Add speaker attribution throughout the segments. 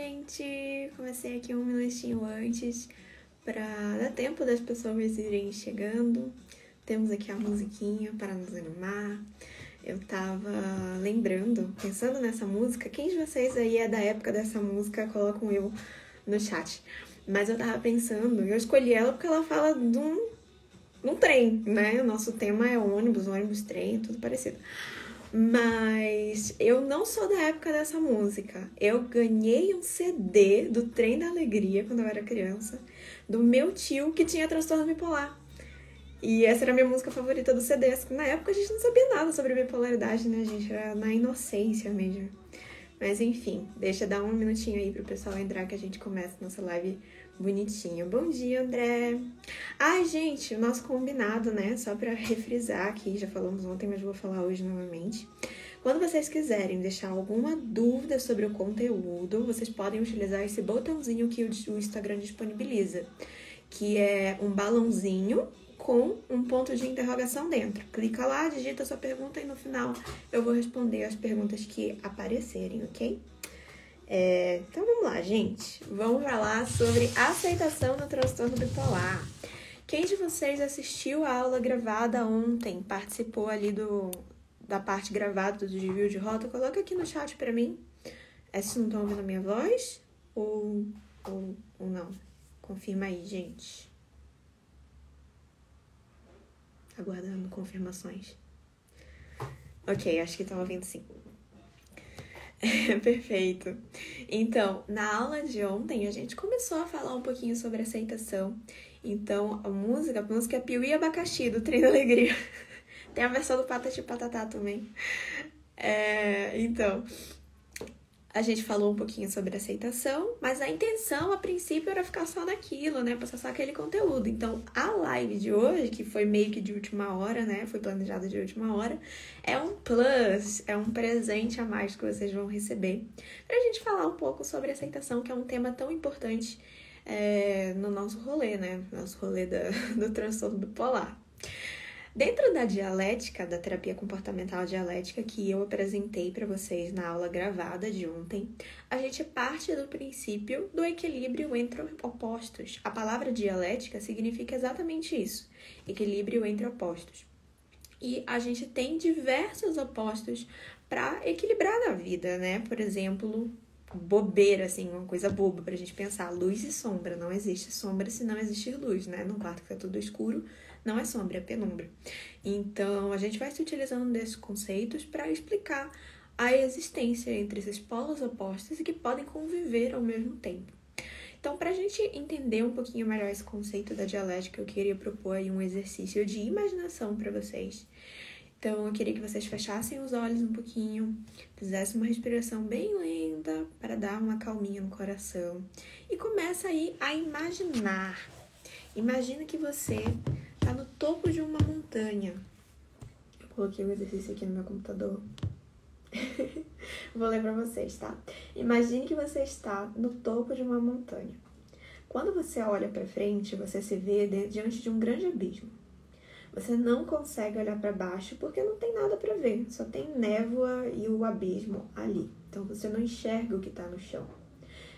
Speaker 1: gente! Comecei aqui um minutinho antes para dar tempo das pessoas irem chegando. Temos aqui a musiquinha para nos animar. Eu tava lembrando, pensando nessa música. Quem de vocês aí é da época dessa música? Coloca um eu no chat. Mas eu tava pensando, eu escolhi ela porque ela fala de um trem, né? O nosso tema é ônibus, trem, tudo parecido. Mas eu não sou da época dessa música. Eu ganhei um CD do Trem da Alegria quando eu era criança, do meu tio que tinha transtorno bipolar. E essa era a minha música favorita do CD. Na época a gente não sabia nada sobre bipolaridade, né, gente? Era na inocência mesmo. Mas enfim, deixa eu dar um minutinho aí pro pessoal entrar que a gente começa nossa live bonitinha. Bom dia, André! Ai, gente, o nosso combinado, né? Só pra refrisar aqui, já falamos ontem, mas vou falar hoje novamente. Quando vocês quiserem deixar alguma dúvida sobre o conteúdo, vocês podem utilizar esse botãozinho que o Instagram disponibiliza, que é um balãozinho com um ponto de interrogação dentro. Clica lá, digita a sua pergunta e no final eu vou responder as perguntas que aparecerem, ok? Então vamos lá, gente. Vamos falar sobre aceitação do transtorno bipolar. Quem de vocês assistiu a aula gravada ontem, participou ali da parte gravada do desvio de rota? Coloca aqui no chat pra mim. Vocês não estão ouvindo a minha voz? Ou não? Confirma aí, gente. Aguardando confirmações. Ok, acho que estão ouvindo sim. Perfeito. Então, na aula de ontem, a gente começou a falar um pouquinho sobre aceitação. Então, a música é Piuí e Abacaxi, do Trem da Alegria. Tem a versão do Patati Patatá também. Então, a gente falou um pouquinho sobre aceitação, mas a intenção, a princípio, era ficar só naquilo, né? Passar só aquele conteúdo. Então, a live de hoje, que foi meio que de última hora, né? Foi planejada de última hora, é um plus, é um presente a mais que vocês vão receber. Pra gente falar um pouco sobre aceitação, que é um tema tão importante no nosso rolê, né? Nosso rolê do transtorno bipolar. Dentro da dialética, da terapia comportamental dialética que eu apresentei para vocês na aula gravada de ontem, a gente parte do princípio do equilíbrio entre opostos. A palavra dialética significa exatamente isso, equilíbrio entre opostos. E a gente tem diversos opostos para equilibrar na vida, né? Por exemplo, bobeira, assim, uma coisa boba pra gente pensar, luz e sombra. Não existe sombra se não existir luz, né? Num quarto que tá tudo escuro, não é sombra, é penumbra. Então, a gente vai se utilizando desses conceitos para explicar a existência entre esses polos opostos e que podem conviver ao mesmo tempo. Então, para a gente entender um pouquinho melhor esse conceito da dialética, eu queria propor aí um exercício de imaginação para vocês. Então, eu queria que vocês fechassem os olhos um pouquinho, fizessem uma respiração bem lenta para dar uma calminha no coração e começa aí a imaginar. Imagina que você está no topo de uma montanha. Eu coloquei o exercício aqui no meu computador. Vou ler para vocês, tá? Imagine que você está no topo de uma montanha. Quando você olha para frente, você se vê diante de um grande abismo. Você não consegue olhar para baixo porque não tem nada para ver, só tem névoa e o abismo ali. Então você não enxerga o que está no chão.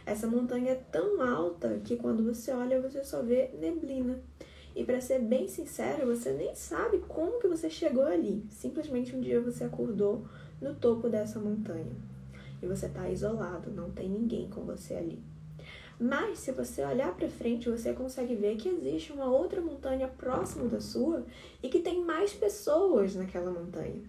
Speaker 1: Essa montanha é tão alta que quando você olha, você só vê neblina. E para ser bem sincero, você nem sabe como que você chegou ali. Simplesmente um dia você acordou no topo dessa montanha. E você está isolado, não tem ninguém com você ali. Mas se você olhar para frente, você consegue ver que existe uma outra montanha próxima da sua e que tem mais pessoas naquela montanha.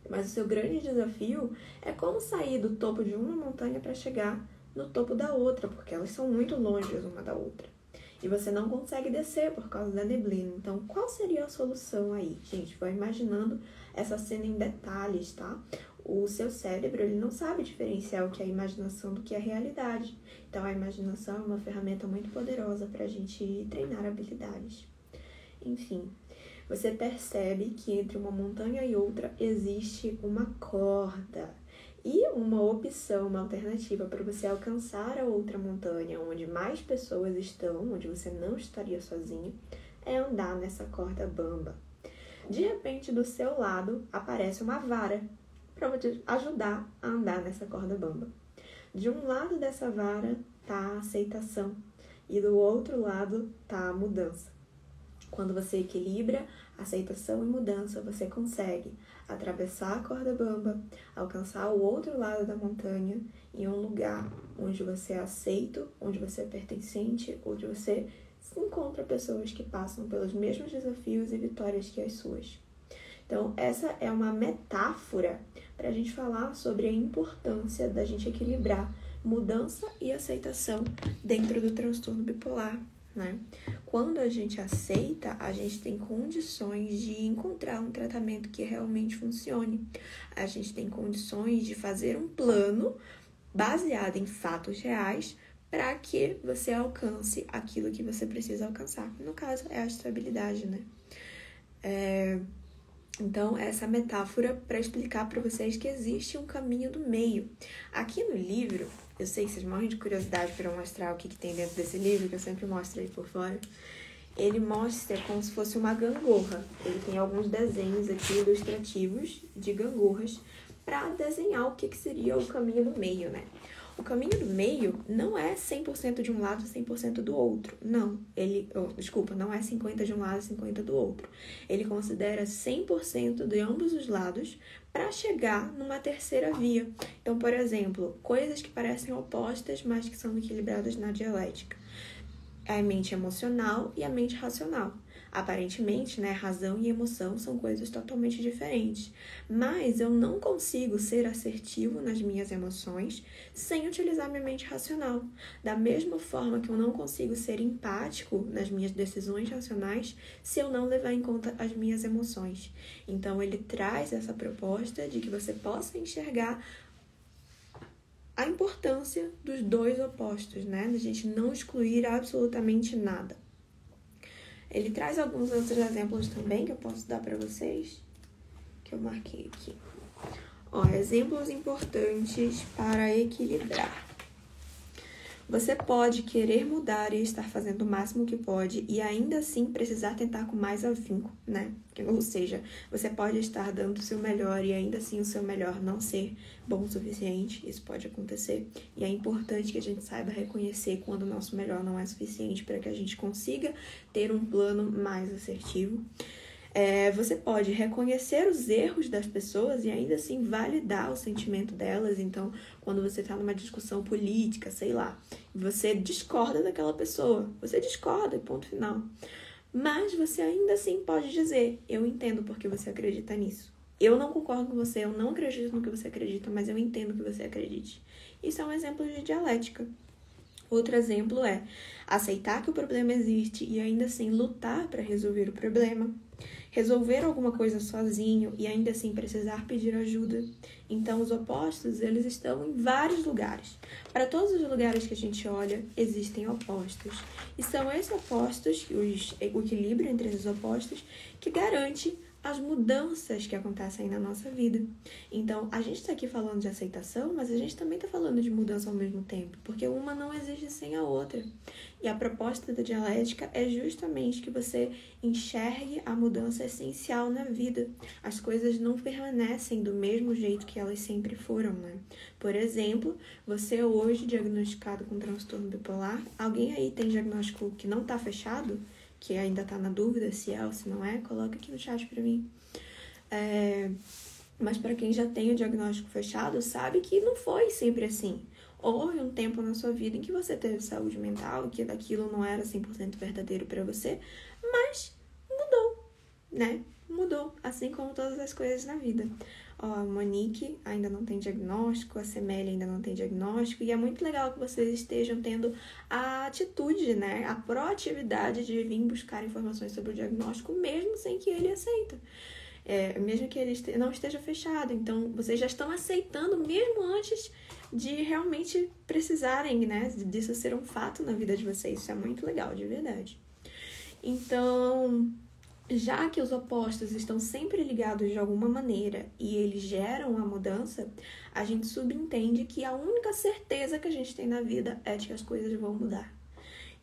Speaker 1: Mas o seu grande desafio é como sair do topo de uma montanha para chegar no topo da outra, porque elas são muito longe uma da outra. E você não consegue descer por causa da neblina. Então, qual seria a solução aí? Gente, vai imaginando essa cena em detalhes, tá? O seu cérebro, ele não sabe diferenciar o que é imaginação do que é realidade. Então, a imaginação é uma ferramenta muito poderosa para a gente treinar habilidades. Enfim, você percebe que entre uma montanha e outra existe uma corda. E uma opção, uma alternativa para você alcançar a outra montanha, onde mais pessoas estão, onde você não estaria sozinho, é andar nessa corda bamba. De repente, do seu lado, aparece uma vara para te ajudar a andar nessa corda bamba. De um lado dessa vara tá a aceitação e do outro lado tá a mudança. Quando você equilibra aceitação e mudança, você consegue atravessar a corda bamba, alcançar o outro lado da montanha, em um lugar onde você é aceito, onde você é pertencente, onde você encontra pessoas que passam pelos mesmos desafios e vitórias que as suas. Então, essa é uma metáfora para a gente falar sobre a importância da gente equilibrar mudança e aceitação dentro do transtorno bipolar, né? Quando a gente aceita, a gente tem condições de encontrar um tratamento que realmente funcione. A gente tem condições de fazer um plano baseado em fatos reais para que você alcance aquilo que você precisa alcançar. No caso, é a estabilidade, né? Então, essa metáfora para explicar para vocês que existe um caminho do meio. Aqui no livro, eu sei que vocês morrem de curiosidade para eu mostrar o que tem dentro desse livro, que eu sempre mostro aí por fora. Ele mostra como se fosse uma gangorra. Ele tem alguns desenhos aqui ilustrativos de gangorras para desenhar o que seria o caminho do meio, né? O caminho do meio não é 100% de um lado e 100% do outro. Não, não é 50% de um lado e 50% do outro. Ele considera 100% de ambos os lados para chegar numa terceira via. Então, por exemplo, coisas que parecem opostas, mas que são equilibradas na dialética. A mente emocional e a mente racional. Aparentemente, né, razão e emoção são coisas totalmente diferentes. Mas eu não consigo ser assertivo nas minhas emoções sem utilizar minha mente racional. Da mesma forma que eu não consigo ser empático nas minhas decisões racionais se eu não levar em conta as minhas emoções. Então, ele traz essa proposta de que você possa enxergar a importância dos dois opostos, né? Da gente não excluir absolutamente nada. Ele traz alguns outros exemplos também que eu posso dar para vocês, que eu marquei aqui. Exemplos importantes para equilibrar. Você pode querer mudar e estar fazendo o máximo que pode e ainda assim precisar tentar com mais afinco, né? Ou seja, você pode estar dando o seu melhor e ainda assim o seu melhor não ser bom o suficiente. Isso pode acontecer. E é importante que a gente saiba reconhecer quando o nosso melhor não é suficiente para que a gente consiga ter um plano mais assertivo. Você pode reconhecer os erros das pessoas e ainda assim validar o sentimento delas. Então, quando você está numa discussão política, sei lá, você discorda daquela pessoa. Você discorda, ponto final. Mas você ainda assim pode dizer, eu entendo porque você acredita nisso. Eu não concordo com você, eu não acredito no que você acredita, mas eu entendo que você acredite. Isso é um exemplo de dialética. Outro exemplo é aceitar que o problema existe e ainda assim lutar para resolver o problema. Resolver alguma coisa sozinho e ainda assim precisar pedir ajuda. Então, os opostos, eles estão em vários lugares. Para todos os lugares que a gente olha, existem opostos. E são esses opostos, o equilíbrio entre esses opostos, que garante as mudanças que acontecem na nossa vida. Então, a gente está aqui falando de aceitação, mas a gente também está falando de mudança ao mesmo tempo, porque uma não existe sem a outra. E a proposta da dialética é justamente que você enxergue a mudança essencial na vida. As coisas não permanecem do mesmo jeito que elas sempre foram, né? Por exemplo, você hoje diagnosticado com transtorno bipolar, alguém aí tem diagnóstico que não está fechado? Que ainda tá na dúvida se é ou se não é, coloca aqui no chat pra mim. Mas para quem já tem o diagnóstico fechado, sabe que não foi sempre assim. Houve um tempo na sua vida em que você teve saúde mental, que daquilo não era 100% verdadeiro para você, mas mudou, né? Mudou, assim como todas as coisas na vida. A Monique ainda não tem diagnóstico, a Semélia ainda não tem diagnóstico, e é muito legal que vocês estejam tendo a atitude, né, a proatividade de vir buscar informações sobre o diagnóstico, mesmo sem que ele aceita. Mesmo que ele não esteja fechado. Então, vocês já estão aceitando mesmo antes de realmente precisarem, né, disso ser um fato na vida de vocês. Isso é muito legal, de verdade. Então, já que os opostos estão sempre ligados de alguma maneira e eles geram a mudança, a gente subentende que a única certeza que a gente tem na vida é de que as coisas vão mudar.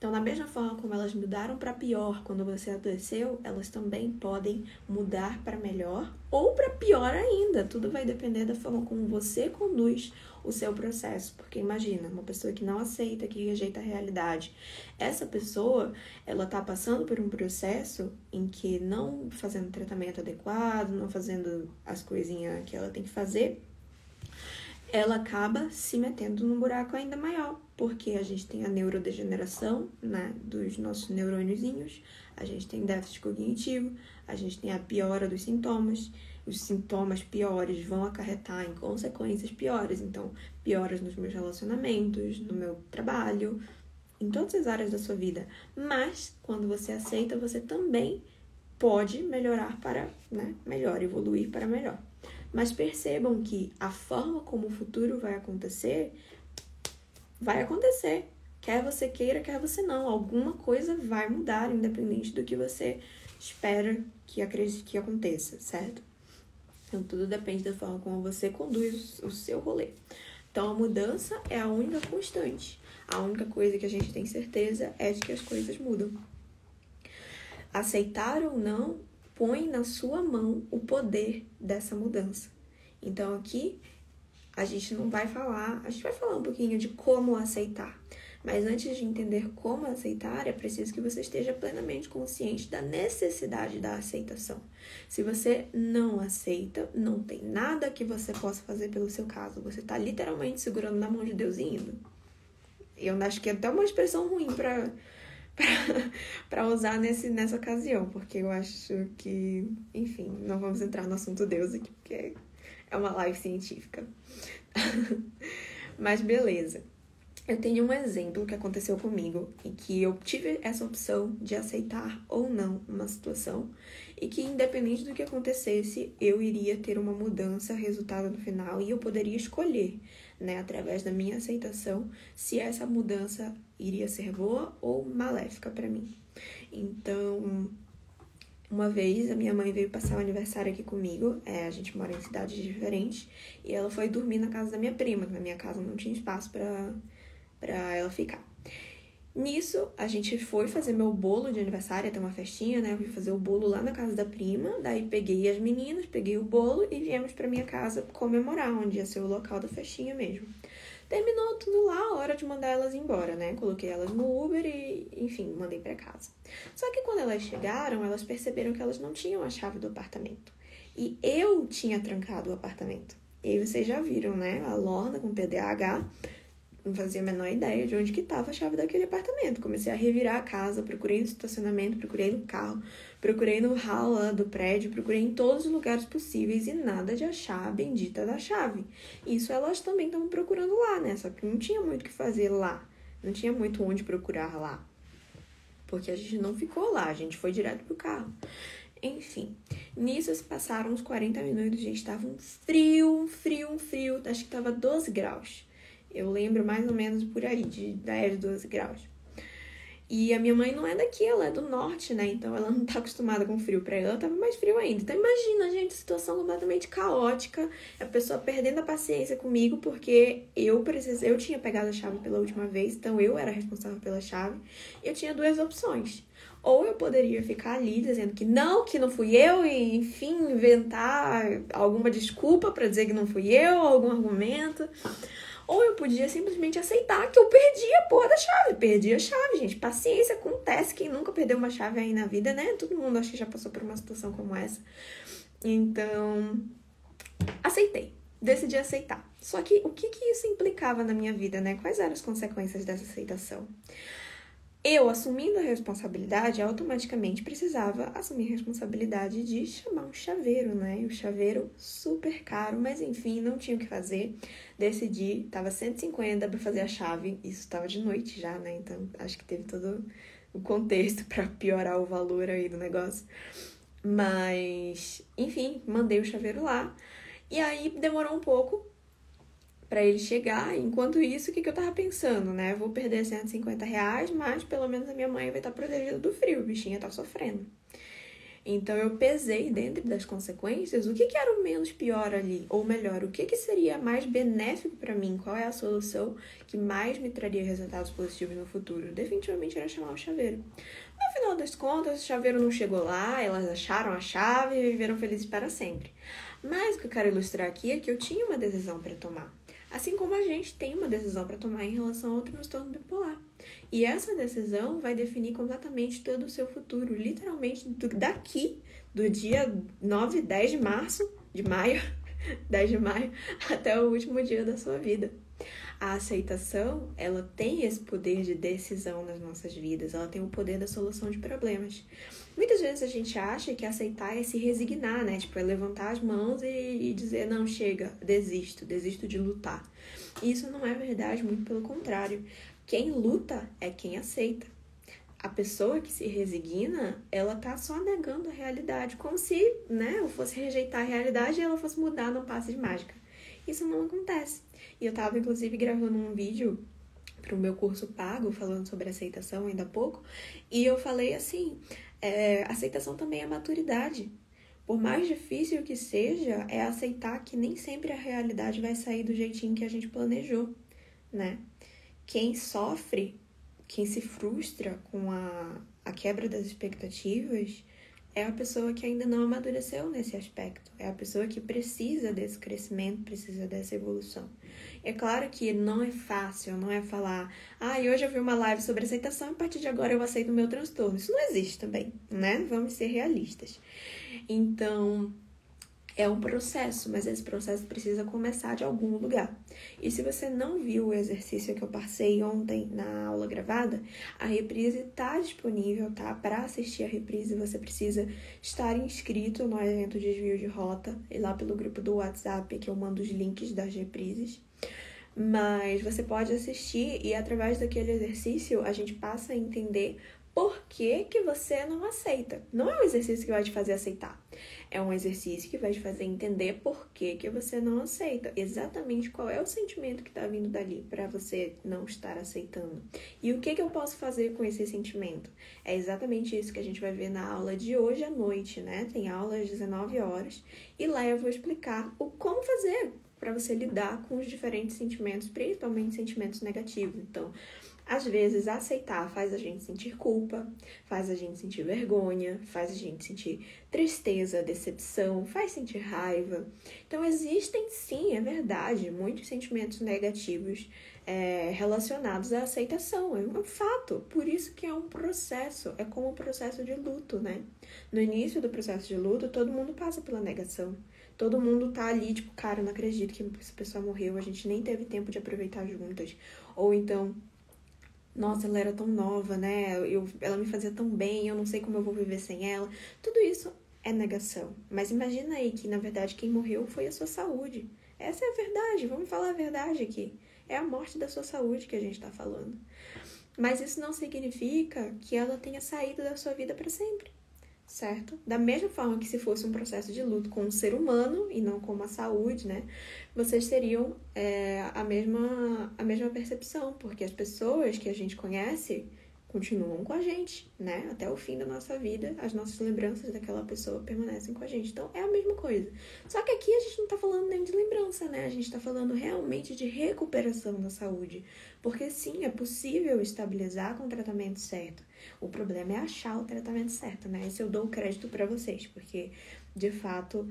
Speaker 1: Então, da mesma forma como elas mudaram para pior quando você adoeceu, elas também podem mudar para melhor ou para pior ainda. Tudo vai depender da forma como você conduz o seu processo. Porque imagina, uma pessoa que não aceita, que rejeita a realidade. Essa pessoa, ela tá passando por um processo em que não fazendo tratamento adequado, não fazendo as coisinhas que ela tem que fazer, ela acaba se metendo num buraco ainda maior, porque a gente tem a neurodegeneração, né, dos nossos neurôniozinhos, a gente tem déficit cognitivo, a gente tem a piora dos sintomas, os sintomas piores vão acarretar em consequências piores, então pioras nos meus relacionamentos, no meu trabalho, em todas as áreas da sua vida. Mas, quando você aceita, você também pode melhorar para, né, melhor, evoluir para melhor. Mas percebam que a forma como o futuro vai acontecer. Quer você queira, quer você não. Alguma coisa vai mudar, independente do que você espera que acredite que aconteça, certo? Então, tudo depende da forma como você conduz o seu rolê. Então, a mudança é a única constante. A única coisa que a gente tem certeza é de que as coisas mudam. Aceitar ou não, põe na sua mão o poder dessa mudança. Então, aqui, a gente vai falar um pouquinho de como aceitar. Mas antes de entender como aceitar, é preciso que você esteja plenamente consciente da necessidade da aceitação. Se você não aceita, não tem nada que você possa fazer pelo seu caso. Você está literalmente segurando na mão de Deus e indo. Eu acho que é até uma expressão ruim para usar nessa ocasião, porque eu acho que, enfim, não vamos entrar no assunto Deus aqui, porque é uma live científica. Mas beleza. Eu tenho um exemplo que aconteceu comigo e que eu tive essa opção de aceitar ou não uma situação e que, independente do que acontecesse, eu iria ter uma mudança, resultado no final, e eu poderia escolher, né, através da minha aceitação, se essa mudança iria ser boa ou maléfica para mim. Então, uma vez a minha mãe veio passar o aniversário aqui comigo, a gente mora em cidades diferentes, e ela foi dormir na casa da minha prima, que na minha casa não tinha espaço pra ela ficar. Nisso, a gente foi fazer meu bolo de aniversário, ia ter uma festinha, né? Eu fui fazer o bolo lá na casa da prima, daí peguei as meninas, peguei o bolo e viemos pra minha casa comemorar, onde ia ser o local da festinha mesmo. Terminou tudo lá, hora de mandar elas embora, né? Coloquei elas no Uber e, enfim, mandei pra casa. Só que quando elas chegaram, elas perceberam que elas não tinham a chave do apartamento. E eu tinha trancado o apartamento. E aí vocês já viram, né? A Lorna com TDAH. Não fazia a menor ideia de onde que estava a chave daquele apartamento. Comecei a revirar a casa, procurei no estacionamento, procurei no carro, procurei no hall lá do prédio, procurei em todos os lugares possíveis e nada de achar a bendita da chave. Isso elas também estavam procurando lá, né? Só que não tinha muito o que fazer lá. Não tinha muito onde procurar lá. Porque a gente não ficou lá, a gente foi direto pro carro. Enfim, nisso se passaram uns 40 minutos, gente, estava um frio, acho que tava 12 graus. Eu lembro mais ou menos por aí, de 10, 12 graus. E a minha mãe não é daqui, ela é do norte, né? Então ela não tá acostumada com frio. Pra ela tava mais frio ainda. Então imagina, gente, situação completamente caótica. A pessoa perdendo a paciência comigo, porque eu tinha pegado a chave pela última vez, então eu era responsável pela chave. Eu tinha duas opções. Ou eu poderia ficar ali dizendo que não fui eu e, enfim, inventar alguma desculpa pra dizer que não fui eu, algum argumento. Ou eu podia simplesmente aceitar que eu perdi a porra da chave. Perdi a chave, gente. Paciência, acontece. Quem nunca perdeu uma chave aí na vida, né? Todo mundo acho que já passou por uma situação como essa. Então, aceitei. Decidi aceitar. Só que o que isso implicava na minha vida, né? Quais eram as consequências dessa aceitação? Eu, assumindo a responsabilidade, automaticamente precisava assumir a responsabilidade de chamar um chaveiro, né? E o chaveiro super caro, mas enfim, não tinha o que fazer. Decidi, tava 150 para fazer a chave, isso tava de noite já, né? Então, acho que teve todo o contexto para piorar o valor aí do negócio. Mas, enfim, mandei o chaveiro lá. E aí, demorou um pouco pra ele chegar. Enquanto isso, o que eu tava pensando, né? Vou perder R$150, mas pelo menos a minha mãe vai estar protegida do frio. O bichinho tá sofrendo. Então eu pesei dentro das consequências o que era o menos pior ali, ou melhor, o que seria mais benéfico para mim, qual é a solução que mais me traria resultados positivos no futuro. Definitivamente era chamar o chaveiro. No final das contas, o chaveiro não chegou lá, elas acharam a chave e viveram felizes para sempre. Mas o que eu quero ilustrar aqui é que eu tinha uma decisão para tomar. Assim como a gente tem uma decisão para tomar em relação ao transtorno bipolar. E essa decisão vai definir completamente todo o seu futuro, literalmente daqui, do dia 9, 10 de março, de maio, 10 de maio, até o último dia da sua vida. A aceitação, ela tem esse poder de decisão nas nossas vidas, ela tem o poder da solução de problemas. Muitas vezes a gente acha que aceitar é se resignar, né? Tipo, é levantar as mãos e dizer, não, chega, desisto de lutar. E isso não é verdade, muito pelo contrário. Quem luta é quem aceita. A pessoa que se resigna, ela tá só negando a realidade, como se, né, eu fosse rejeitar a realidade e ela fosse mudar num passe de mágica. Isso não acontece. E eu tava, inclusive, gravando um vídeo pro meu curso pago, falando sobre aceitação ainda há pouco, e eu falei assim, aceitação também é maturidade. Por mais difícil que seja, é aceitar que nem sempre a realidade vai sair do jeitinho que a gente planejou, né? Quem sofre, quem se frustra com a quebra das expectativas, é a pessoa que ainda não amadureceu nesse aspecto. É a pessoa que precisa desse crescimento, precisa dessa evolução. É claro que não é fácil, não é falar, hoje eu vi uma live sobre aceitação, a partir de agora eu aceito o meu transtorno. Isso não existe também, né? Vamos ser realistas. Então, é um processo, mas esse processo precisa começar de algum lugar. E se você não viu o exercício que eu passei ontem na aula gravada, a reprise está disponível, tá? Para assistir a reprise, você precisa estar inscrito no evento Desvio de Rota, e lá pelo grupo do WhatsApp, que eu mando os links das reprises. Mas você pode assistir e através daquele exercício a gente passa a entender por que você não aceita. Não é um exercício que vai te fazer aceitar. É um exercício que vai te fazer entender por que você não aceita. Exatamente qual é o sentimento que está vindo dali para você não estar aceitando. E o que eu posso fazer com esse sentimento? É exatamente isso que a gente vai ver na aula de hoje à noite, né? Tem aula às 19 horas. E lá eu vou explicar o como fazer para você lidar com os diferentes sentimentos, principalmente sentimentos negativos. Então, às vezes, aceitar faz a gente sentir culpa, faz a gente sentir vergonha, faz a gente sentir tristeza, decepção, faz sentir raiva. Então, existem sim, é verdade, muitos sentimentos negativos relacionados à aceitação. É um fato. Por isso que é um processo, é como um processo de luto, né? No início do processo de luto, todo mundo passa pela negação. Todo mundo tá ali, tipo, cara, não acredito que essa pessoa morreu, a gente nem teve tempo de aproveitar juntas. Ou então, nossa, ela era tão nova, né? Ela me fazia tão bem, eu não sei como eu vou viver sem ela. Tudo isso é negação. Mas imagina aí que, na verdade, quem morreu foi a sua saúde. Essa é a verdade, vamos falar a verdade aqui. É a morte da sua saúde que a gente tá falando. Mas isso não significa que ela tenha saído da sua vida para sempre. Certo? Da mesma forma que se fosse um processo de luto com um ser humano e não com uma saúde, né? Vocês teriam a mesma percepção, porque as pessoas que a gente conhece continuam com a gente, né? Até o fim da nossa vida, as nossas lembranças daquela pessoa permanecem com a gente. Então, é a mesma coisa. Só que aqui a gente não tá falando nem de lembrança, né? A gente tá falando realmente de recuperação da saúde. Porque sim, é possível estabilizar com o tratamento certo. O problema é achar o tratamento certo, né? Esse eu dou o crédito pra vocês, porque, de fato,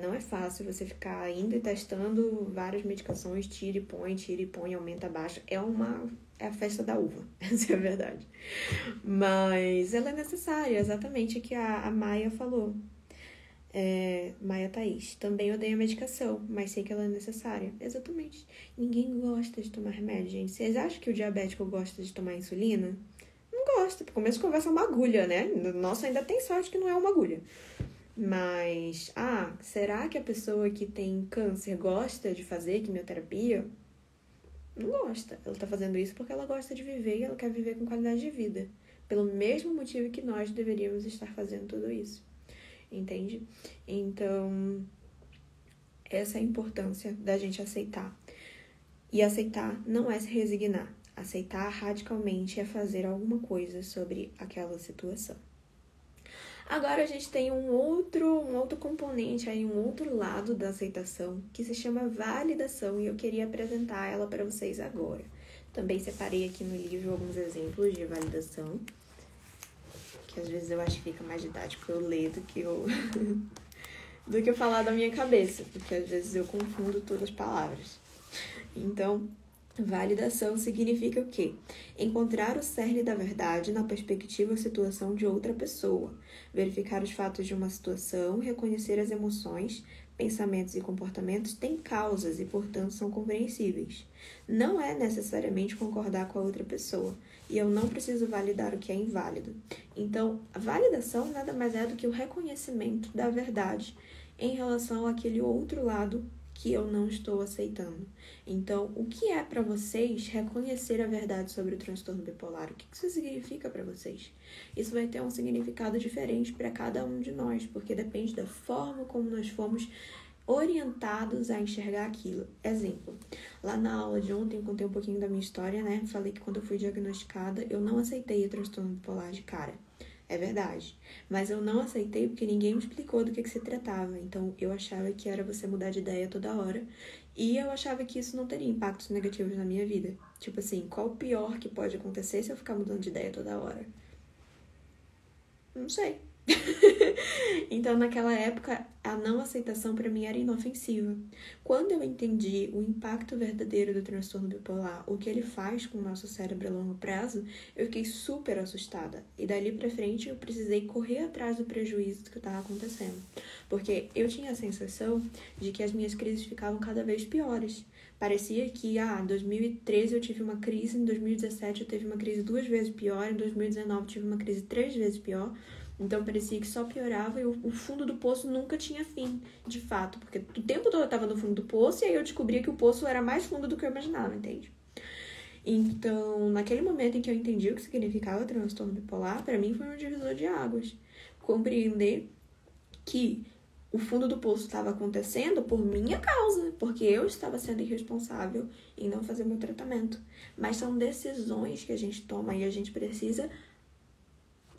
Speaker 1: não é fácil você ficar indo e testando várias medicações, tira e põe, aumenta, abaixa. É a festa da uva, essa é a verdade. Mas ela é necessária, exatamente o que a Maia falou. Maia Thaís, também odeio a medicação, mas sei que ela é necessária. Exatamente. Ninguém gosta de tomar remédio, gente. Vocês acham que o diabético gosta de tomar insulina? Não gosta. Por começo de conversa é uma agulha, né? Nossa, ainda tem sorte que não é uma agulha. Mas, será que a pessoa que tem câncer gosta de fazer quimioterapia? Não gosta. Ela tá fazendo isso porque ela gosta de viver e ela quer viver com qualidade de vida. Pelo mesmo motivo que nós deveríamos estar fazendo tudo isso. Entende? Então, essa é a importância da gente aceitar. E aceitar não é se resignar. Aceitar radicalmente é fazer alguma coisa sobre aquela situação. Agora a gente tem um outro componente aí, um outro lado da aceitação, que se chama validação, e eu queria apresentar ela para vocês agora. Também separei aqui no livro alguns exemplos de validação, que às vezes eu acho que fica mais didático eu ler do que eu falar da minha cabeça, porque às vezes eu confundo todas as palavras. Então, validação significa o quê? Encontrar o cerne da verdade na perspectiva ou situação de outra pessoa, verificar os fatos de uma situação, reconhecer as emoções, pensamentos e comportamentos têm causas e, portanto, são compreensíveis. Não é necessariamente concordar com a outra pessoa, e eu não preciso validar o que é inválido. Então, a validação nada mais é do que o reconhecimento da verdade em relação àquele outro lado que eu não estou aceitando. Então, o que é para vocês reconhecer a verdade sobre o transtorno bipolar? O que isso significa para vocês? Isso vai ter um significado diferente para cada um de nós, porque depende da forma como nós fomos orientados a enxergar aquilo. Exemplo, lá na aula de ontem eu contei um pouquinho da minha história, né? Falei que quando eu fui diagnosticada, eu não aceitei o transtorno bipolar de cara. É verdade. Mas eu não aceitei porque ninguém me explicou do que se tratava. Então, eu achava que era você mudar de ideia toda hora. E eu achava que isso não teria impactos negativos na minha vida. Tipo assim, qual o pior que pode acontecer se eu ficar mudando de ideia toda hora? Não sei. Então, naquela época, a não aceitação para mim era inofensiva. Quando eu entendi o impacto verdadeiro do transtorno bipolar, o que ele faz com o nosso cérebro a longo prazo, eu fiquei super assustada. E dali pra frente, eu precisei correr atrás do prejuízo que estava acontecendo. Porque eu tinha a sensação de que as minhas crises ficavam cada vez piores. Parecia que, em 2013 eu tive uma crise, em 2017 eu tive uma crise 2 vezes pior, em 2019 eu tive uma crise 3 vezes pior. Então, parecia que só piorava e o fundo do poço nunca tinha fim, de fato. Porque o tempo todo eu tava no fundo do poço e aí eu descobria que o poço era mais fundo do que eu imaginava, entende? Então, naquele momento em que eu entendi o que significava transtorno bipolar, para mim foi um divisor de águas. Compreender que o fundo do poço estava acontecendo por minha causa, porque eu estava sendo irresponsável em não fazer meu tratamento. Mas são decisões que a gente toma e a gente precisa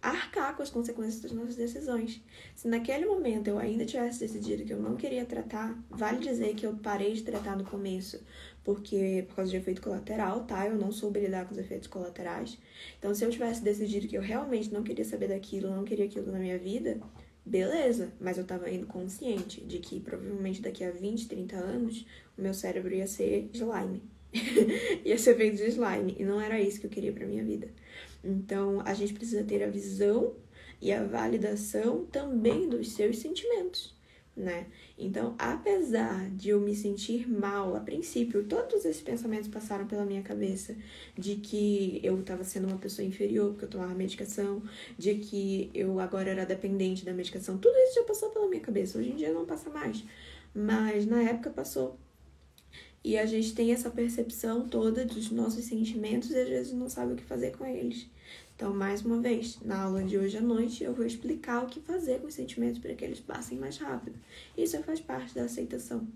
Speaker 1: arcar com as consequências das nossas decisões. Se naquele momento eu ainda tivesse decidido que eu não queria tratar, vale dizer que eu parei de tratar no começo, por causa de efeito colateral, tá? Eu não soube lidar com os efeitos colaterais. Então, se eu tivesse decidido que eu realmente não queria saber daquilo, não queria aquilo na minha vida, beleza, mas eu tava indo consciente de que provavelmente daqui a 20, 30 anos, o meu cérebro ia ser slime. Ia ser feito de slime, e não era isso que eu queria pra minha vida. Então, a gente precisa ter a visão e a validação também dos seus sentimentos, né? Então, apesar de eu me sentir mal, a princípio, todos esses pensamentos passaram pela minha cabeça, de que eu estava sendo uma pessoa inferior porque eu tomava medicação, de que eu agora era dependente da medicação, tudo isso já passou pela minha cabeça. Hoje em dia não passa mais, mas na época passou. E a gente tem essa percepção toda dos nossos sentimentos e às vezes não sabe o que fazer com eles. Então, mais uma vez, na aula de hoje à noite, eu vou explicar o que fazer com os sentimentos para que eles passem mais rápido. Isso faz parte da aceitação.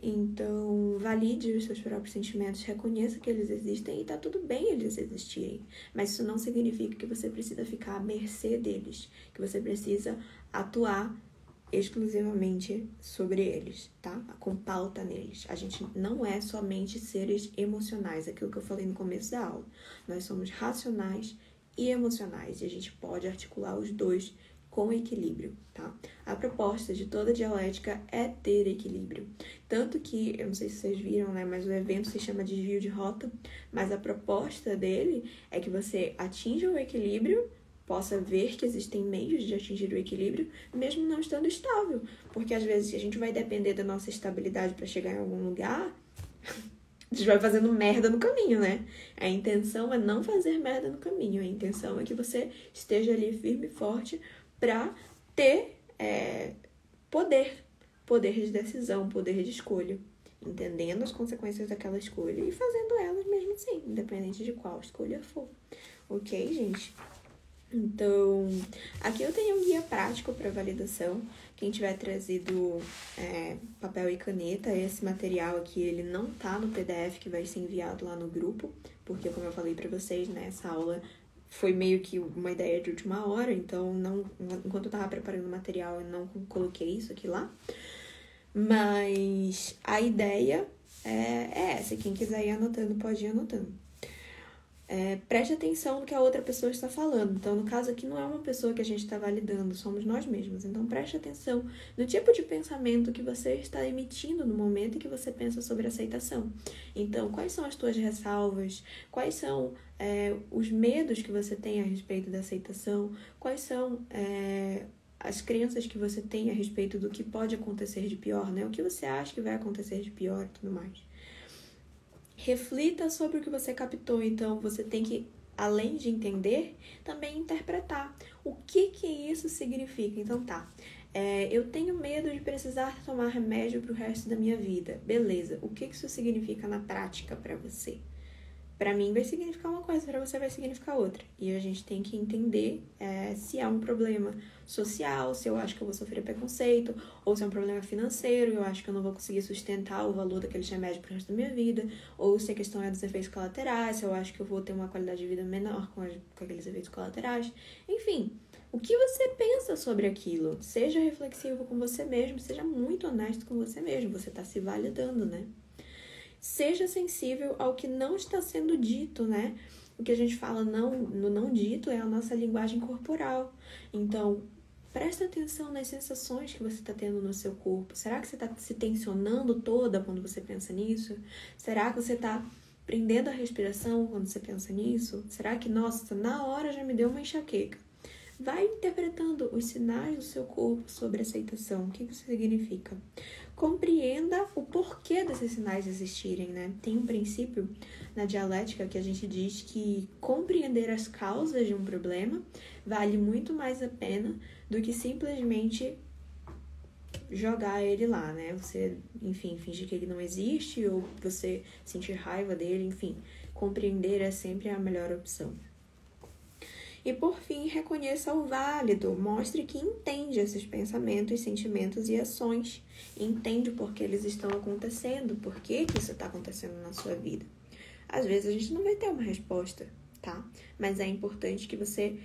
Speaker 1: Então, valide os seus próprios sentimentos, reconheça que eles existem e tá tudo bem eles existirem. Mas isso não significa que você precisa ficar à mercê deles, que você precisa atuar exclusivamente sobre eles, tá? Com pauta neles. A gente não é somente seres emocionais, aquilo que eu falei no começo da aula. Nós somos racionais e emocionais, e a gente pode articular os dois com equilíbrio, tá? A proposta de toda dialética é ter equilíbrio. Tanto que, eu não sei se vocês viram, né, mas o evento se chama Desvio de Rota, mas a proposta dele é que você atinja o equilíbrio, possa ver que existem meios de atingir o equilíbrio, mesmo não estando estável. Porque, às vezes, se a gente vai depender da nossa estabilidade para chegar em algum lugar, a gente vai fazendo merda no caminho, né? A intenção é não fazer merda no caminho. A intenção é que você esteja ali firme e forte para ter poder de decisão, poder de escolha. Entendendo as consequências daquela escolha e fazendo elas mesmo assim, independente de qual escolha for. Ok, gente? Então, aqui eu tenho um guia prático para validação. Quem tiver trazido papel e caneta, esse material aqui, ele não tá no PDF que vai ser enviado lá no grupo, porque como eu falei para vocês, né, essa aula foi meio que uma ideia de última hora, então enquanto eu tava preparando o material, eu não coloquei isso aqui lá. Mas a ideia é essa. Quem quiser ir anotando, pode ir anotando. Preste atenção no que a outra pessoa está falando. Então, no caso aqui, não é uma pessoa que a gente está validando, somos nós mesmos. Então, preste atenção no tipo de pensamento que você está emitindo no momento em que você pensa sobre aceitação. Então, quais são as tuas ressalvas? Quais são os medos que você tem a respeito da aceitação? Quais são as crenças que você tem a respeito do que pode acontecer de pior, né? O que você acha que vai acontecer de pior e tudo mais. Reflita sobre o que você captou, então você tem que, além de entender, também interpretar o que isso significa. Então eu tenho medo de precisar tomar remédio para o resto da minha vida. Beleza, o que isso significa na prática para você? Para mim vai significar uma coisa, para você vai significar outra. E a gente tem que entender se há um problema social, se eu acho que eu vou sofrer preconceito, ou se é um problema financeiro, eu acho que eu não vou conseguir sustentar o valor daqueles remédios pro resto da minha vida, ou se a questão é dos efeitos colaterais, se eu acho que eu vou ter uma qualidade de vida menor com aqueles efeitos colaterais. Enfim, o que você pensa sobre aquilo? Seja reflexivo com você mesmo, seja muito honesto com você mesmo, você está se validando, né? Seja sensível ao que não está sendo dito, né? O que a gente fala no não dito é a nossa linguagem corporal. Então, presta atenção nas sensações que você está tendo no seu corpo. Será que você está se tensionando toda quando você pensa nisso? Será que você está prendendo a respiração quando você pensa nisso? Será que, nossa, na hora já me deu uma enxaqueca? Vai interpretando os sinais do seu corpo sobre aceitação. O que isso significa? Compreenda o porquê desses sinais existirem, né? Tem um princípio na dialética que a gente diz que compreender as causas de um problema vale muito mais a pena do que simplesmente jogar ele lá, né? Você, enfim, fingir que ele não existe ou você sentir raiva dele, enfim. Compreender é sempre a melhor opção. E, por fim, reconheça o válido. Mostre que entende esses pensamentos, sentimentos e ações. Entende por que eles estão acontecendo, por que isso está acontecendo na sua vida. Às vezes a gente não vai ter uma resposta, tá? Mas é importante que você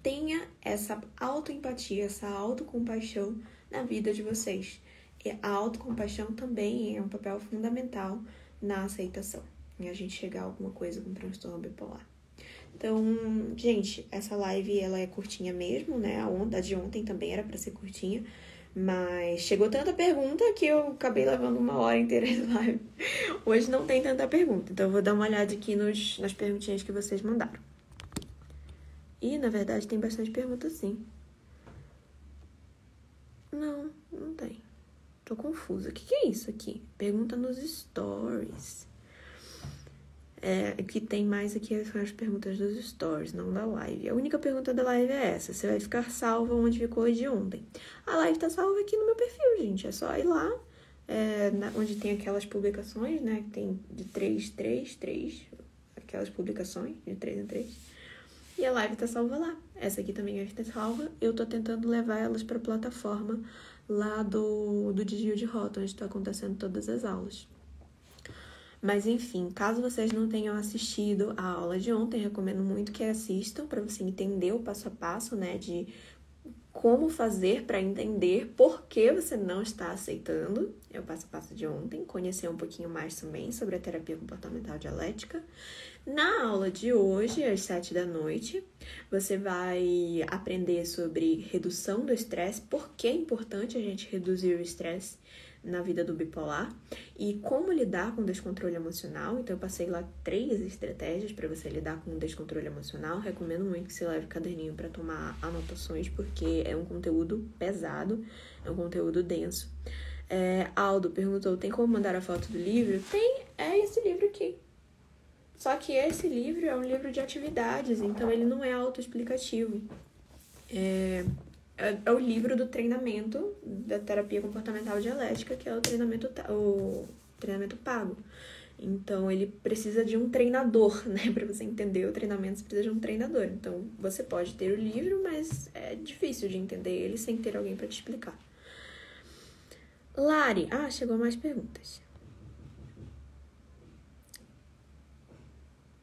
Speaker 1: tenha essa autoempatia, essa autocompaixão na vida de vocês. E a autocompaixão também é um papel fundamental na aceitação. Em a gente chegar a alguma coisa com transtorno bipolar. Então, gente, essa live ela é curtinha mesmo, né? A de ontem também era pra ser curtinha, mas chegou tanta pergunta que eu acabei levando uma hora inteira de live. Hoje não tem tanta pergunta, então eu vou dar uma olhada aqui nas perguntinhas que vocês mandaram. E, na verdade, tem bastante pergunta sim. Não tem. Tô confusa. O que é isso aqui? Pergunta nos stories. O que tem mais aqui são as perguntas dos stories, não da live. A única pergunta da live é essa: você vai ficar salva onde ficou a de ontem? A live tá salva aqui no meu perfil, gente. É só ir lá, onde tem aquelas publicações, né? Que tem de 3, aquelas publicações de 3 em 3. E a live tá salva lá. Essa aqui também vai estar salva. Eu tô tentando levar elas pra plataforma lá do desvio de rota, onde tá acontecendo todas as aulas. Mas, enfim, caso vocês não tenham assistido a aula de ontem, recomendo muito que assistam para você entender o passo a passo, né, de como fazer para entender por que você não está aceitando. É o passo a passo de ontem, conhecer um pouquinho mais também sobre a terapia comportamental dialética. Na aula de hoje, às 7 da noite, você vai aprender sobre redução do estresse, por que é importante a gente reduzir o estresse na vida do bipolar e como lidar com o descontrole emocional. Então, eu passei lá 3 estratégias para você lidar com o descontrole emocional. Recomendo muito que você leve caderninho para tomar anotações, porque é um conteúdo pesado, é um conteúdo denso. Aldo perguntou, tem como mandar a foto do livro? Tem, é esse livro aqui. Só que esse livro é um livro de atividades, então ele não é autoexplicativo. É o livro do treinamento da terapia comportamental dialética, que é o treinamento pago. Então, ele precisa de um treinador, né? Para você entender o treinamento, você precisa de um treinador. Então, você pode ter o livro, mas é difícil de entender ele sem ter alguém para te explicar. Lari, chegou mais perguntas.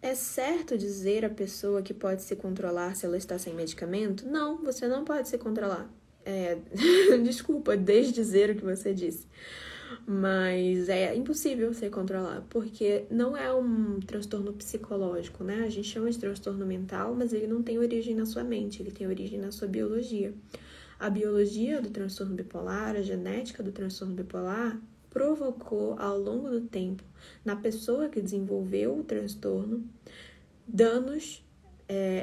Speaker 1: É certo dizer à pessoa que pode se controlar se ela está sem medicamento? Não, você não pode se controlar. Desculpa desdizer o que você disse. Mas é impossível você controlar, porque não é um transtorno psicológico, né? A gente chama de transtorno mental, mas ele não tem origem na sua mente, ele tem origem na sua biologia. A biologia do transtorno bipolar, a genética do transtorno bipolar, provocou ao longo do tempo, na pessoa que desenvolveu o transtorno, danos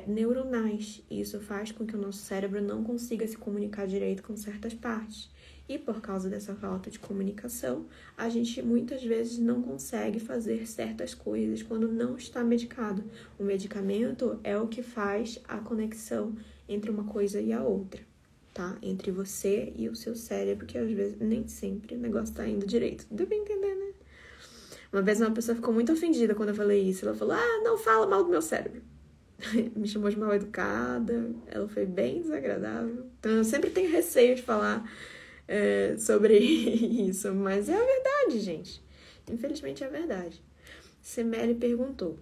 Speaker 1: neuronais. E isso faz com que o nosso cérebro não consiga se comunicar direito com certas partes. E por causa dessa falta de comunicação, a gente muitas vezes não consegue fazer certas coisas quando não está medicado. O medicamento é o que faz a conexão entre uma coisa e a outra, tá? Entre você e o seu cérebro, que às vezes nem sempre o negócio tá indo direito. Deu pra entender, né? Uma vez uma pessoa ficou muito ofendida quando eu falei isso. Ela falou, não fala mal do meu cérebro. Me chamou de mal educada. Ela foi bem desagradável. Então eu sempre tenho receio de falar sobre isso, mas é a verdade, gente. Infelizmente é a verdade. Semele perguntou: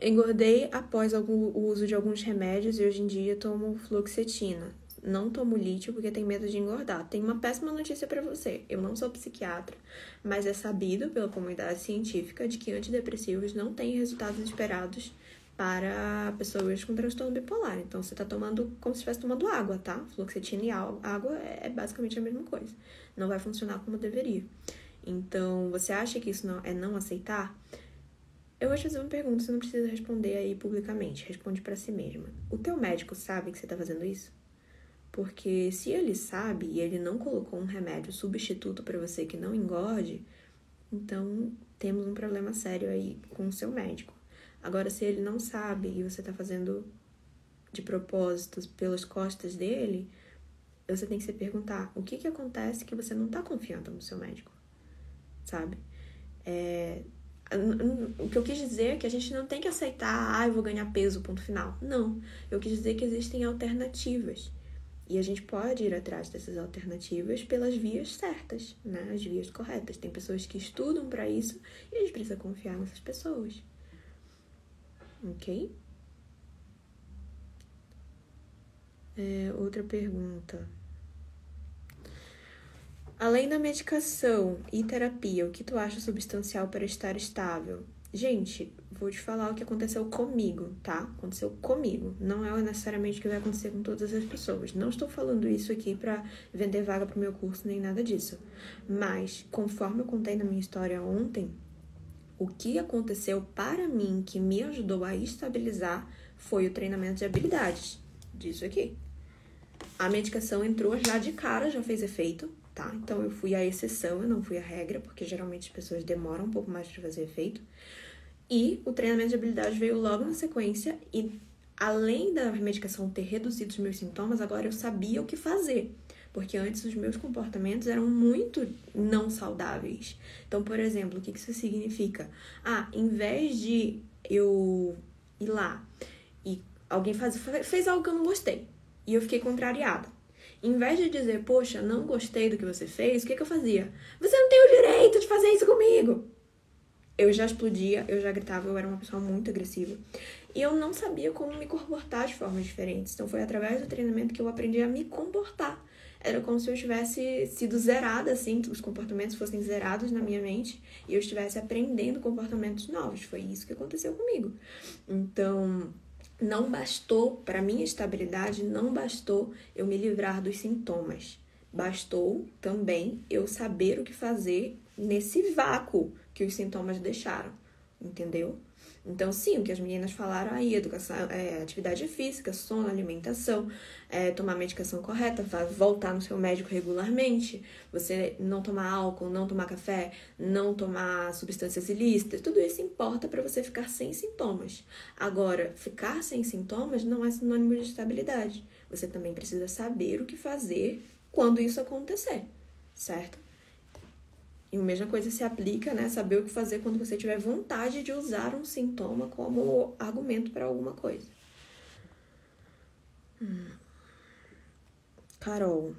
Speaker 1: engordei após o uso de alguns remédios e hoje em dia tomo fluoxetina. Não tomo lítio porque tenho medo de engordar. Tem uma péssima notícia para você. Eu não sou psiquiatra, mas é sabido pela comunidade científica de que antidepressivos não têm resultados esperados para pessoas com transtorno bipolar. Então, você tá tomando como se estivesse tomando água, tá? Fluoxetina e água é basicamente a mesma coisa. Não vai funcionar como deveria. Então, você acha que isso não aceitar? Eu vou te fazer uma pergunta, você não precisa responder aí publicamente. Responde pra si mesma. O teu médico sabe que você tá fazendo isso? Porque se ele sabe e ele não colocou um remédio substituto para você que não engorde, então temos um problema sério aí com o seu médico. Agora, se ele não sabe e você tá fazendo de propósito pelas costas dele, você tem que se perguntar o que acontece que você não tá confiando no seu médico, sabe? O que eu quis dizer é que a gente não tem que aceitar, eu vou ganhar peso, ponto final. Não, eu quis dizer que existem alternativas. E a gente pode ir atrás dessas alternativas pelas vias certas, né? As vias corretas. Tem pessoas que estudam para isso e a gente precisa confiar nessas pessoas. Ok? Outra pergunta. Além da medicação e terapia, o que tu acha substancial para estar estável? Gente, vou te falar o que aconteceu comigo, tá? Aconteceu comigo. Não é necessariamente o que vai acontecer com todas as pessoas. Não estou falando isso aqui pra vender vaga pro meu curso, nem nada disso. Mas, conforme eu contei na minha história ontem, o que aconteceu para mim que me ajudou a estabilizar foi o treinamento de habilidades. Disso aqui. A medicação entrou já de cara, já fez efeito, tá? Então, eu fui a exceção, eu não fui a regra, porque geralmente as pessoas demoram um pouco mais para fazer efeito. E o treinamento de habilidade veio logo na sequência e, além da medicação ter reduzido os meus sintomas, agora eu sabia o que fazer. Porque antes os meus comportamentos eram muito não saudáveis. Então, por exemplo, o que isso significa? Em vez de eu ir lá e alguém fez algo que eu não gostei e eu fiquei contrariada. Em vez de dizer, poxa, não gostei do que você fez, o que eu fazia? Você não tem o direito de fazer isso comigo! Eu já explodia, eu já gritava, eu era uma pessoa muito agressiva. E eu não sabia como me comportar de formas diferentes. Então foi através do treinamento que eu aprendi a me comportar. Era como se eu tivesse sido zerada, assim, os comportamentos fossem zerados na minha mente e eu estivesse aprendendo comportamentos novos. Foi isso que aconteceu comigo. Então, não bastou, para minha estabilidade, não bastou eu me livrar dos sintomas. Bastou também eu saber o que fazer nesse vácuo que os sintomas deixaram, entendeu? Então, sim, o que as meninas falaram aí, educação, atividade física, sono, alimentação, tomar a medicação correta, voltar no seu médico regularmente, você não tomar álcool, não tomar café, não tomar substâncias ilícitas, tudo isso importa para você ficar sem sintomas. Agora, ficar sem sintomas não é sinônimo de estabilidade. Você também precisa saber o que fazer quando isso acontecer, certo? E a mesma coisa se aplica, né? Saber o que fazer quando você tiver vontade de usar um sintoma como argumento para alguma coisa. Carol,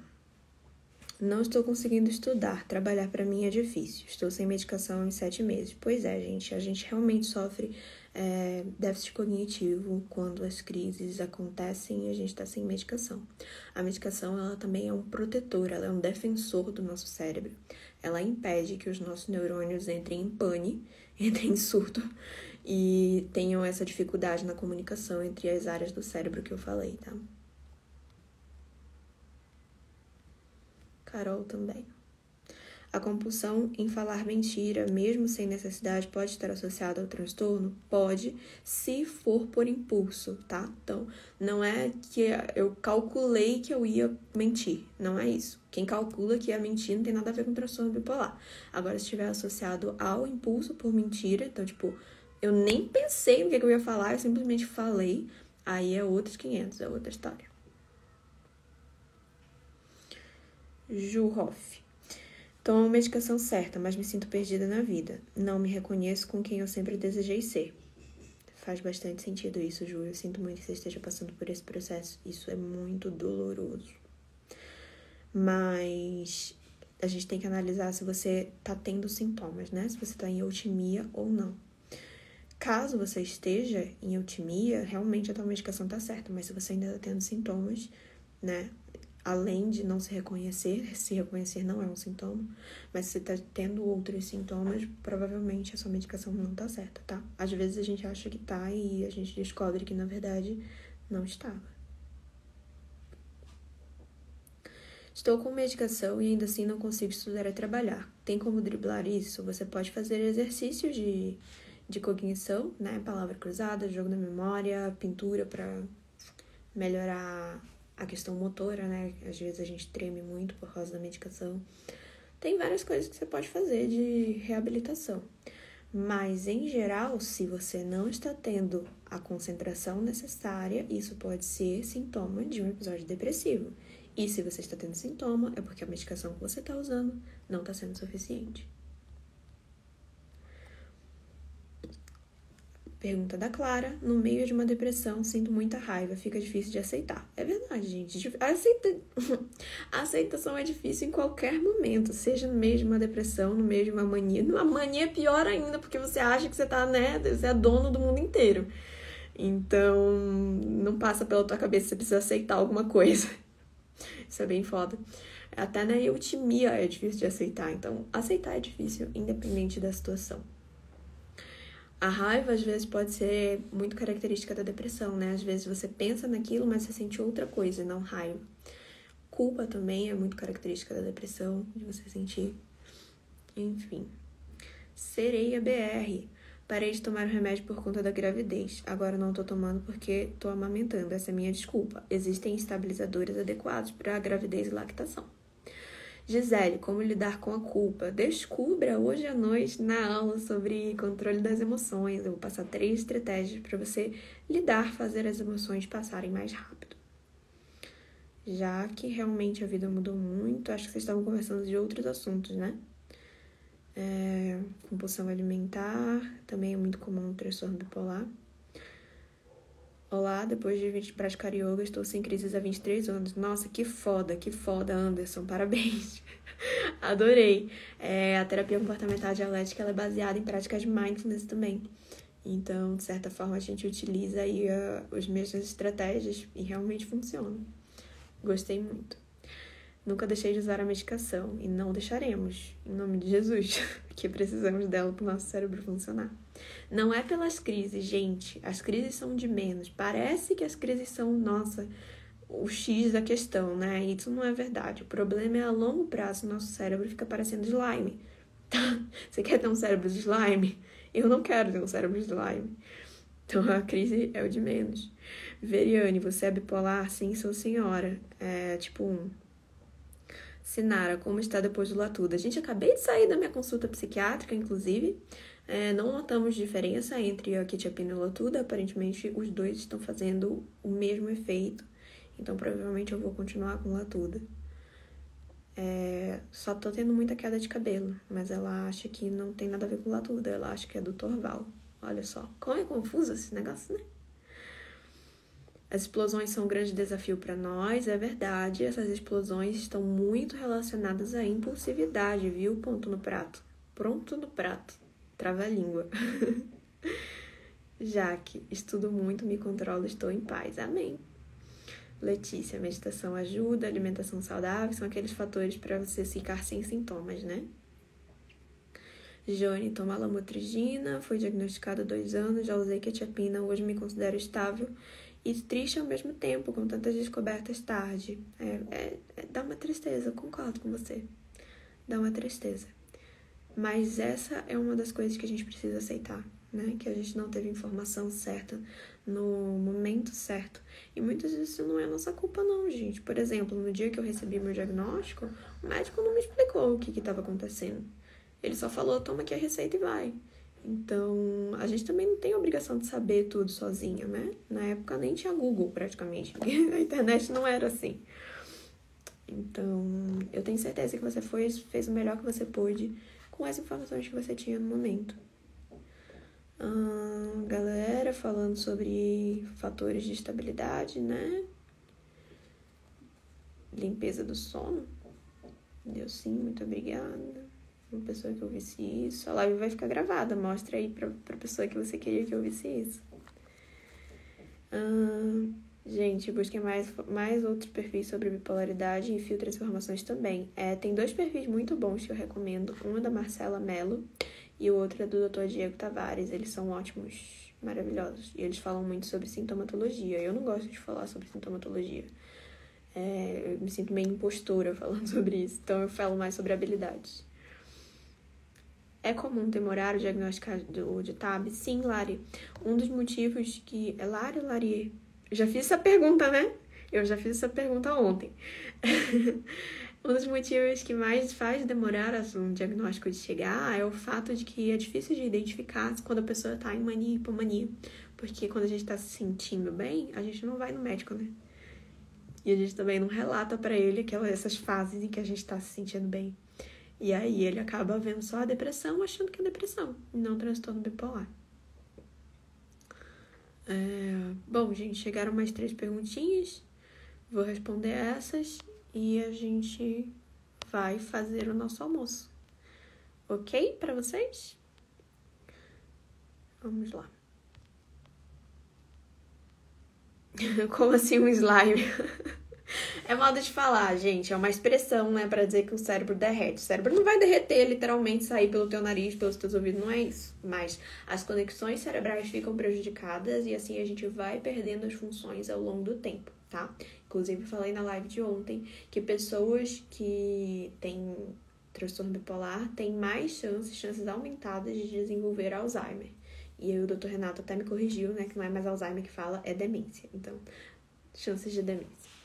Speaker 1: Não estou conseguindo estudar, trabalhar para mim é difícil. Estou sem medicação em 7 meses. Pois é, gente, a gente realmente sofre déficit cognitivo quando as crises acontecem e a gente está sem medicação. A medicação, ela também é um protetor, ela é um defensor do nosso cérebro. Ela impede que os nossos neurônios entrem em pane, entrem em surto e tenham essa dificuldade na comunicação entre as áreas do cérebro que eu falei, tá? Carol também. A compulsão em falar mentira, mesmo sem necessidade, pode estar associada ao transtorno? Pode, se for por impulso, tá? Então, não é que eu calculei que eu ia mentir, não é isso. Quem calcula que ia mentir não tem nada a ver com transtorno bipolar. Agora, se estiver associado ao impulso por mentira, então, tipo, eu nem pensei no que eu ia falar, eu simplesmente falei, aí é outros 500, é outra história. Ju Hoff. Tomo a medicação certa, mas me sinto perdida na vida. Não me reconheço com quem eu sempre desejei ser. Faz bastante sentido isso, Ju. Eu sinto muito que você esteja passando por esse processo. Isso é muito doloroso. Mas a gente tem que analisar se você tá tendo sintomas, né? Se você tá em eutimia ou não. Caso você esteja em eutimia, realmente a tua medicação tá certa. Mas se você ainda tá tendo sintomas, né? Além de não se reconhecer não é um sintoma, mas se você tá tendo outros sintomas, provavelmente a sua medicação não tá certa, tá? Às vezes a gente acha que tá e a gente descobre que, na verdade, não estava. Estou com medicação e ainda assim não consigo estudar e trabalhar. Tem como driblar isso? Você pode fazer exercícios de cognição, né? Palavra cruzada, jogo da memória, pintura para melhorar a questão motora, né? Às vezes a gente treme muito por causa da medicação. Tem várias coisas que você pode fazer de reabilitação. Mas, em geral, se você não está tendo a concentração necessária, isso pode ser sintoma de um episódio depressivo. E se você está tendo sintoma, é porque a medicação que você está usando não está sendo suficiente. Pergunta da Clara. No meio de uma depressão, sinto muita raiva, fica difícil de aceitar. É verdade, gente. A aceitação é difícil em qualquer momento, seja no meio de uma depressão, no meio de uma mania. Uma mania é pior ainda, porque você acha que você tá, né? Você é dono do mundo inteiro. Então, não passa pela tua cabeça que você precisa aceitar alguma coisa. Isso é bem foda. Até na eutimia é difícil de aceitar. Então, aceitar é difícil, independente da situação. A raiva, às vezes, pode ser muito característica da depressão, né? Às vezes você pensa naquilo, mas você sente outra coisa, não raiva. Culpa também é muito característica da depressão, de você sentir. Enfim. Sereia BR. Parei de tomar o remédio por conta da gravidez. Agora não tô tomando porque tô amamentando. Essa é a minha desculpa. Existem estabilizadores adequados para gravidez e lactação. Gisele, como lidar com a culpa? Descubra hoje à noite na aula sobre controle das emoções. Eu vou passar 3 estratégias para você fazer as emoções passarem mais rápido. Já que realmente a vida mudou muito, acho que vocês estavam conversando de outros assuntos, né? Compulsão alimentar, também é muito comum no transtorno bipolar. Olá, depois de 20 praticar yoga, estou sem crises há 23 anos. Nossa, que foda, Anderson, parabéns. Adorei. A terapia comportamental dialética ela é baseada em práticas de mindfulness também. Então, de certa forma, a gente utiliza aí as mesmas estratégias e realmente funciona. Gostei muito. Nunca deixei de usar a medicação e não deixaremos, em nome de Jesus, porque precisamos dela para o nosso cérebro funcionar. Não é pelas crises, gente. As crises são de menos. Parece que as crises são, nossa, o X da questão, né? Isso não é verdade. O problema é a longo prazo, nosso cérebro fica parecendo slime. Você quer ter um cérebro de slime? Eu não quero ter um cérebro de slime. Então, a crise é o de menos. Veriane, você é bipolar? Sim, sou senhora. Sinara, como está depois do Latuda? Gente, acabei de sair da minha consulta psiquiátrica, inclusive. Não notamos diferença entre a quetiapina e o Latuda. Aparentemente, os dois estão fazendo o mesmo efeito. Então, provavelmente, eu vou continuar com o Latuda. Só tô tendo muita queda de cabelo. Mas ela acha que não tem nada a ver com o Latuda. Ela acha que é do Torval. Olha só. Como é confuso esse negócio, né? As explosões são um grande desafio para nós, é verdade. Essas explosões estão muito relacionadas à impulsividade, viu? Ponto no prato. Pronto no prato. Trava a língua. Jaque, estudo muito, me controlo, estou em paz. Amém. Letícia, meditação ajuda, alimentação saudável, são aqueles fatores para você ficar sem sintomas, né? Jone, toma lamotrigina, foi diagnosticada há 2 anos, já usei quetiapina, hoje me considero estável e triste ao mesmo tempo, com tantas descobertas tarde. Dá uma tristeza, concordo com você. Dá uma tristeza. Mas essa é uma das coisas que a gente precisa aceitar, né? Que a gente não teve informação certa no momento certo. E muitas vezes isso não é nossa culpa, não, gente. Por exemplo, no dia que eu recebi meu diagnóstico, o médico não me explicou o que estava acontecendo. Ele só falou, toma aqui a receita e vai. Então, a gente também não tem a obrigação de saber tudo sozinha, né? Na época nem tinha Google, praticamente. A internet não era assim. Então, eu tenho certeza que você fez o melhor que você pôde com as informações que você tinha no momento. Galera falando sobre fatores de estabilidade, né? Limpeza do sono. Deu sim, muito obrigada. Uma pessoa que ouvisse isso. A live vai ficar gravada. Mostra aí pra pessoa que você queria que ouvisse isso. Gente, busquem mais outros perfis sobre bipolaridade e filtrem as informações também. Tem 2 perfis muito bons que eu recomendo. Um é da Marcela Mello e o outro é do Dr. Diego Tavares. Eles são ótimos, maravilhosos. E eles falam muito sobre sintomatologia. Eu não gosto de falar sobre sintomatologia. Eu me sinto meio impostora falando sobre isso. Então eu falo mais sobre habilidades. É comum demorar o diagnóstico de TAB? Sim, Lari. Um dos motivos que... É Lari ou Lari? Eu já fiz essa pergunta, né? Eu já fiz essa pergunta ontem. Um dos motivos que mais faz demorar um diagnóstico de chegar é o fato de que é difícil de identificar quando a pessoa está em mania e hipomania. Porque quando a gente está se sentindo bem, a gente não vai no médico, né? E a gente também não relata pra ele essas fases em que a gente tá se sentindo bem. E aí ele acaba vendo só a depressão, achando que é depressão, e não transtorno bipolar. Bom, gente, chegaram mais 3 perguntinhas. Vou responder essas e a gente vai fazer o nosso almoço. Ok pra vocês? Vamos lá. Como assim um slime? É modo de falar, gente. É uma expressão, né? Pra dizer que o cérebro derrete. O cérebro não vai derreter, literalmente, sair pelo teu nariz, pelos teus ouvidos. Não é isso. Mas as conexões cerebrais ficam prejudicadas e assim a gente vai perdendo as funções ao longo do tempo, tá? Inclusive, eu falei na live de ontem que pessoas que têm transtorno bipolar têm mais chances aumentadas de desenvolver Alzheimer. E aí o Dr. Renato até me corrigiu, né? Que não é mais Alzheimer que fala, é demência. Então, chances de demência.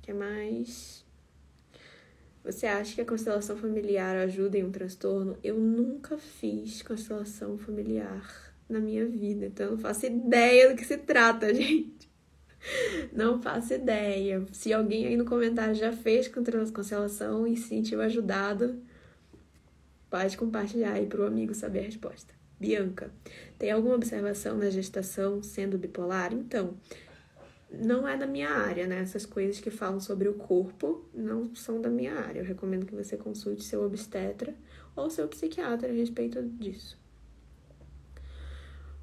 Speaker 1: Que mais? Você acha que a constelação familiar ajuda em um transtorno? Eu nunca fiz constelação familiar na minha vida, então eu não faço ideia do que se trata, gente. Não faço ideia. Se alguém aí no comentário já fez constelação e se sentiu ajudado, pode compartilhar aí para o amigo saber a resposta. Bianca, tem alguma observação na gestação sendo bipolar? Então, não é da minha área, né? Essas coisas que falam sobre o corpo não são da minha área. Eu recomendo que você consulte seu obstetra ou seu psiquiatra a respeito disso.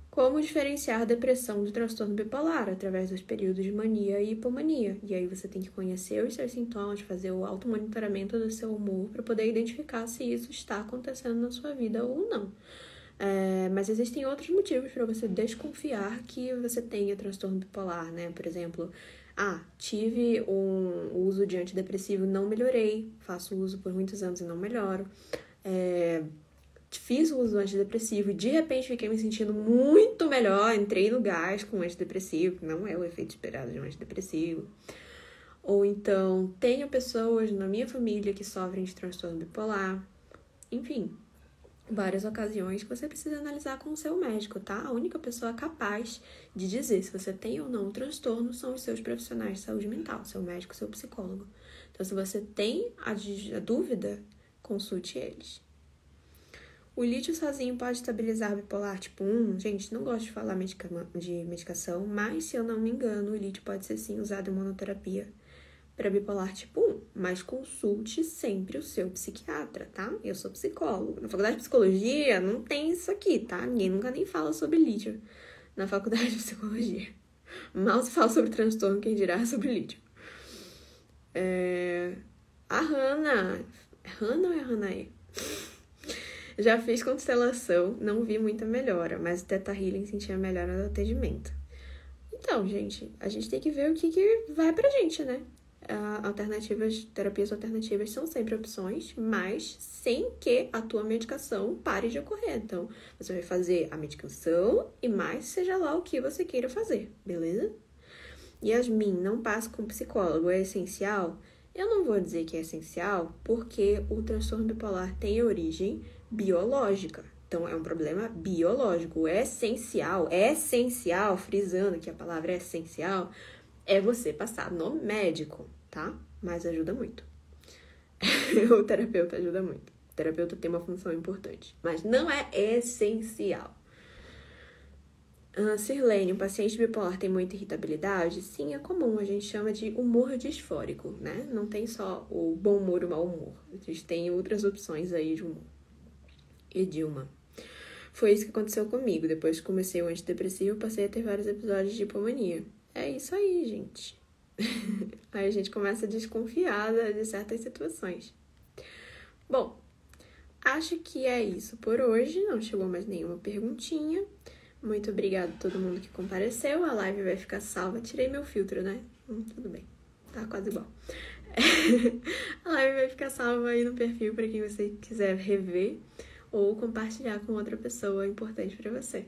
Speaker 1: Como diferenciar depressão de transtorno bipolar? Através dos períodos de mania e hipomania. E aí você tem que conhecer os seus sintomas, fazer o automonitoramento do seu humor para poder identificar se isso está acontecendo na sua vida ou não. Mas existem outros motivos para você desconfiar que você tenha transtorno bipolar, né? Por exemplo, tive um uso de antidepressivo e não melhorei, faço uso por muitos anos e não melhoro. Fiz o uso do antidepressivo e de repente fiquei me sentindo muito melhor, entrei no gás com o antidepressivo, que não é o efeito esperado de um antidepressivo. Ou então, tenho pessoas na minha família que sofrem de transtorno bipolar. Enfim, várias ocasiões que você precisa analisar com o seu médico, tá? A única pessoa capaz de dizer se você tem ou não um transtorno são os seus profissionais de saúde mental, seu médico, seu psicólogo. Então, se você tem a dúvida, consulte eles. O lítio sozinho pode estabilizar bipolar tipo 1? Gente, não gosto de falar de medicação, mas se eu não me engano, o lítio pode ser sim usado em monoterapia para bipolar tipo 1, mas consulte sempre o seu psiquiatra, tá? Eu sou psicólogo. Na faculdade de psicologia não tem isso aqui, tá? Ninguém nunca nem fala sobre lítio na faculdade de psicologia. Mal se fala sobre transtorno, quem dirá sobre lítio. A Hannah ou é a Hanae? Já fiz constelação, não vi muita melhora, mas o Theta Healing sentia melhora no atendimento. Então, gente, a gente tem que ver o que vai pra gente, né? Terapias alternativas são sempre opções, mas sem que a tua medicação pare de ocorrer. Então, você vai fazer a medicação e mais seja lá o que você queira fazer, beleza? Yasmin, não passa com psicólogo, é essencial? Eu não vou dizer que é essencial, porque o transtorno bipolar tem origem biológica. Então, é um problema biológico. É essencial, frisando que a palavra é essencial, é você passar no médico, tá? Mas ajuda muito. O terapeuta ajuda muito. O terapeuta tem uma função importante, mas não é essencial. Sirlene, o paciente bipolar tem muita irritabilidade? Sim, é comum. A gente chama de humor disfórico, né? Não tem só o bom humor e o mau humor. A gente tem outras opções aí de humor. E Dilma. Foi isso que aconteceu comigo. Depois que comecei o antidepressivo, passei a ter vários episódios de hipomania. É isso aí, gente. Aí a gente começa a desconfiar de certas situações. Bom, acho que é isso por hoje. Não chegou mais nenhuma perguntinha. Muito obrigada a todo mundo que compareceu. A live vai ficar salva. Tirei meu filtro, né? Tudo bem. Tá quase igual. A live vai ficar salva aí no perfil para quem você quiser rever ou compartilhar com outra pessoa importante para você.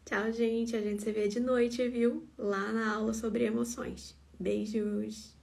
Speaker 1: Tchau, gente. A gente se vê de noite, viu? Lá na aula sobre emoções. Beijos!